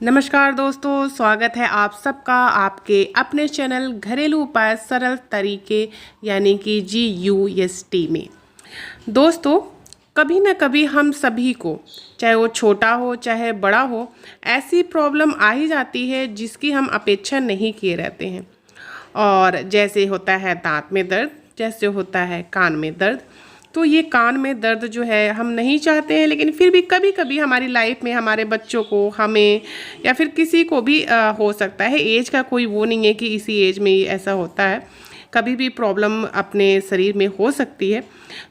नमस्कार दोस्तों, स्वागत है आप सबका आपके अपने चैनल घरेलू उपाय सरल तरीके यानी कि GUST में। दोस्तों, कभी ना कभी हम सभी को, चाहे वो छोटा हो चाहे बड़ा हो, ऐसी प्रॉब्लम आ ही जाती है जिसकी हम अपेक्षा नहीं किए रहते हैं। और जैसे होता है दांत में दर्द, जैसे होता है कान में दर्द। तो ये कान में दर्द जो है हम नहीं चाहते हैं, लेकिन फिर भी कभी कभी हमारी लाइफ में हमारे बच्चों को, हमें या फिर किसी को भी हो सकता है। एज का कोई वो नहीं है कि इसी एज में ऐसा होता है, कभी भी प्रॉब्लम अपने शरीर में हो सकती है।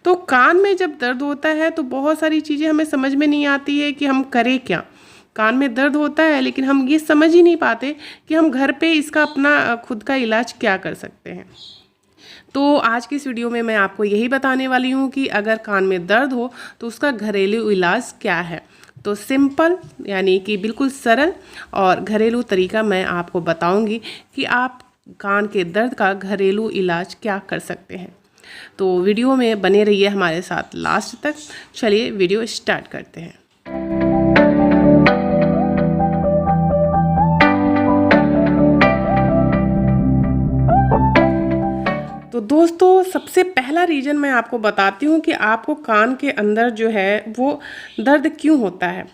तो कान में जब दर्द होता है तो बहुत सारी चीज़ें हमें समझ में नहीं आती है कि हम करें क्या। कान में दर्द होता है लेकिन हम ये समझ ही नहीं पाते कि हम घर पे इसका अपना खुद का इलाज क्या कर सकते हैं। तो आज की इस वीडियो में मैं आपको यही बताने वाली हूँ कि अगर कान में दर्द हो तो उसका घरेलू इलाज क्या है। तो सिंपल यानी कि बिल्कुल सरल और घरेलू तरीका मैं आपको बताऊंगी कि आप कान के दर्द का घरेलू इलाज क्या कर सकते हैं। तो वीडियो में बने रहिए हमारे साथ लास्ट तक। चलिए वीडियो स्टार्ट करते हैं। तो दोस्तों, सबसे पहला रीज़न मैं आपको बताती हूँ कि आपको कान के अंदर जो है वो दर्द क्यों होता है।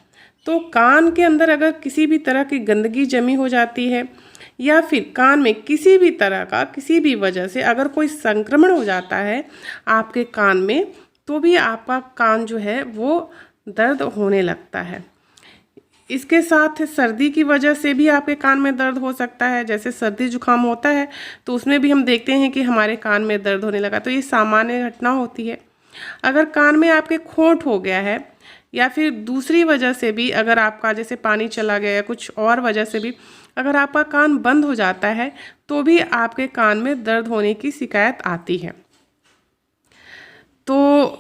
तो कान के अंदर अगर किसी भी तरह की गंदगी जमी हो जाती है या फिर कान में किसी भी तरह का किसी भी वजह से अगर कोई संक्रमण हो जाता है आपके कान में, तो भी आपका कान जो है वो दर्द होने लगता है। इसके साथ सर्दी की वजह से भी आपके कान में दर्द हो सकता है। जैसे सर्दी जुकाम होता है तो उसमें भी हम देखते हैं कि हमारे कान में दर्द होने लगा, तो ये सामान्य घटना होती है। अगर कान में आपके खोंट हो गया है या फिर दूसरी वजह से भी, अगर आपका जैसे पानी चला गया या कुछ और वजह से भी अगर आपका कान बंद हो जाता है तो भी आपके कान में दर्द होने की शिकायत आती है। तो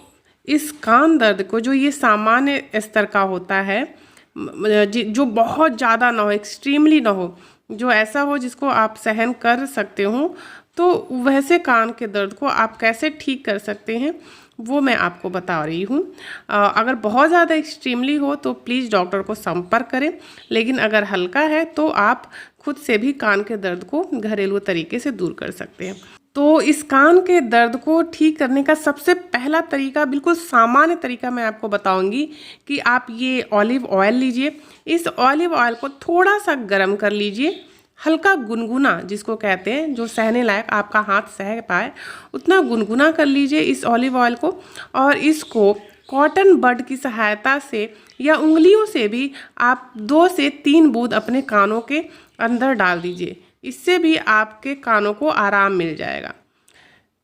इस कान दर्द को, जो ये सामान्य स्तर का होता है, जो बहुत ज़्यादा ना हो, एक्सट्रीमली ना हो, जो ऐसा हो जिसको आप सहन कर सकते हो, तो वैसे कान के दर्द को आप कैसे ठीक कर सकते हैं वो मैं आपको बता रही हूँ। अगर बहुत ज़्यादा एक्सट्रीमली हो तो प्लीज़ डॉक्टर को संपर्क करें, लेकिन अगर हल्का है तो आप खुद से भी कान के दर्द को घरेलू तरीके से दूर कर सकते हैं। तो इस कान के दर्द को ठीक करने का सबसे पहला तरीका, बिल्कुल सामान्य तरीका मैं आपको बताऊंगी कि आप ये ऑलिव ऑयल लीजिए। इस ऑलिव ऑयल को थोड़ा सा गर्म कर लीजिए, हल्का गुनगुना जिसको कहते हैं, जो सहने लायक आपका हाथ सह पाए उतना गुनगुना कर लीजिए इस ऑलिव ऑयल को। और इसको कॉटन बड की सहायता से या उंगलियों से भी आप 2 से 3 बूंद अपने कानों के अंदर डाल दीजिए। इससे भी आपके कानों को आराम मिल जाएगा।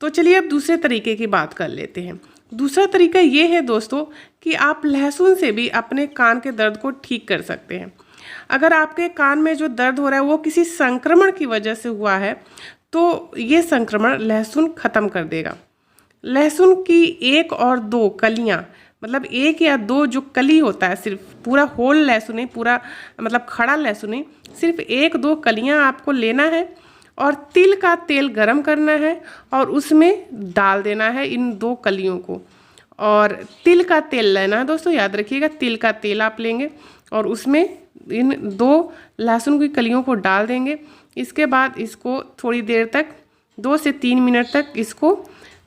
तो चलिए अब दूसरे तरीके की बात कर लेते हैं। दूसरा तरीका ये है दोस्तों कि आप लहसुन से भी अपने कान के दर्द को ठीक कर सकते हैं। अगर आपके कान में जो दर्द हो रहा है वो किसी संक्रमण की वजह से हुआ है तो ये संक्रमण लहसुन ख़त्म कर देगा। लहसुन की 1 और 2 कलियां, मतलब 1 या 2 जो कली होता है, सिर्फ पूरा होल लहसुन नहीं, पूरा मतलब खड़ा लहसुन नहीं, सिर्फ 1-2 कलियां आपको लेना है और तिल का तेल गरम करना है और उसमें डाल देना है इन 2 कलियों को। और तिल का तेल लेना है दोस्तों, याद रखिएगा, तिल का तेल आप लेंगे और उसमें इन 2 लहसुन की कलियों को डाल देंगे। इसके बाद इसको थोड़ी देर तक, 2 से 3 मिनट तक इसको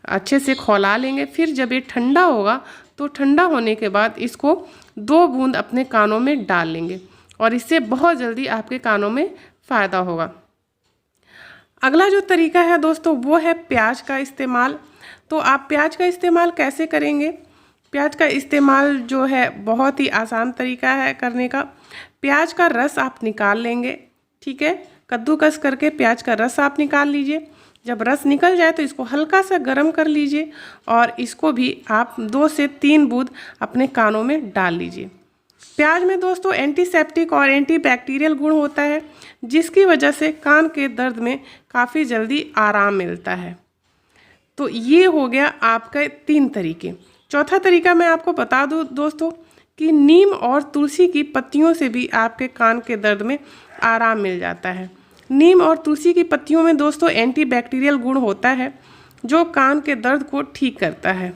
अच्छे से खौला लेंगे। फिर जब ये ठंडा होगा तो ठंडा होने के बाद इसको 2 बूंद अपने कानों में डाल लेंगे और इससे बहुत जल्दी आपके कानों में फ़ायदा होगा। अगला जो तरीका है दोस्तों वो है प्याज का इस्तेमाल। तो आप प्याज का इस्तेमाल कैसे करेंगे? प्याज का इस्तेमाल जो है बहुत ही आसान तरीका है करने का। प्याज का रस आप निकाल लेंगे, ठीक है, कद्दूकस करके प्याज का रस आप निकाल लीजिए। जब रस निकल जाए तो इसको हल्का सा गर्म कर लीजिए और इसको भी आप 2 से 3 बूंद अपने कानों में डाल लीजिए। प्याज में दोस्तों एंटीसेप्टिक और एंटीबैक्टीरियल गुण होता है, जिसकी वजह से कान के दर्द में काफ़ी जल्दी आराम मिलता है। तो ये हो गया आपका 3 तरीके। चौथा तरीका मैं आपको बता दूं दोस्तों कि नीम और तुलसी की पत्तियों से भी आपके कान के दर्द में आराम मिल जाता है। नीम और तुलसी की पत्तियों में दोस्तों एंटीबैक्टीरियल गुण होता है जो कान के दर्द को ठीक करता है।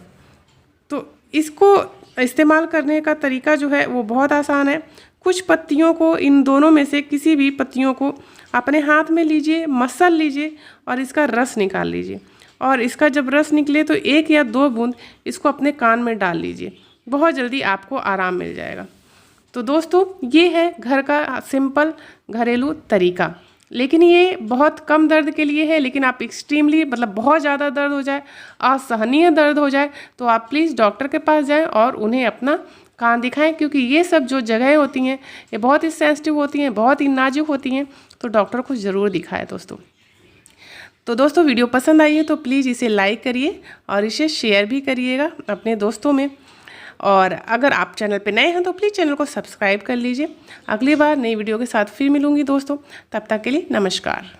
तो इसको इस्तेमाल करने का तरीका जो है वो बहुत आसान है। कुछ पत्तियों को, इन दोनों में से किसी भी पत्तियों को अपने हाथ में लीजिए, मसल लीजिए और इसका रस निकाल लीजिए। और इसका जब रस निकले तो 1 या 2 बूंद इसको अपने कान में डाल लीजिए। बहुत जल्दी आपको आराम मिल जाएगा। तो दोस्तों, ये है घर का सिंपल घरेलू तरीका, लेकिन ये बहुत कम दर्द के लिए है। लेकिन आप एक्सट्रीमली, मतलब बहुत ज़्यादा दर्द हो जाए, असहनीय दर्द हो जाए, तो आप प्लीज़ डॉक्टर के पास जाएं और उन्हें अपना कान दिखाएं, क्योंकि ये सब जो जगहें होती हैं ये बहुत ही सेंसिटिव होती हैं, बहुत ही नाजुक होती हैं। तो डॉक्टर को ज़रूर दिखाएं दोस्तों। तो दोस्तों, वीडियो पसंद आई है तो प्लीज़ इसे लाइक करिए और इसे शेयर भी करिएगा अपने दोस्तों में। और अगर आप चैनल पे नए हैं तो प्लीज़ चैनल को सब्सक्राइब कर लीजिए। अगली बार नई वीडियो के साथ फिर मिलूंगी दोस्तों। तब तक के लिए नमस्कार।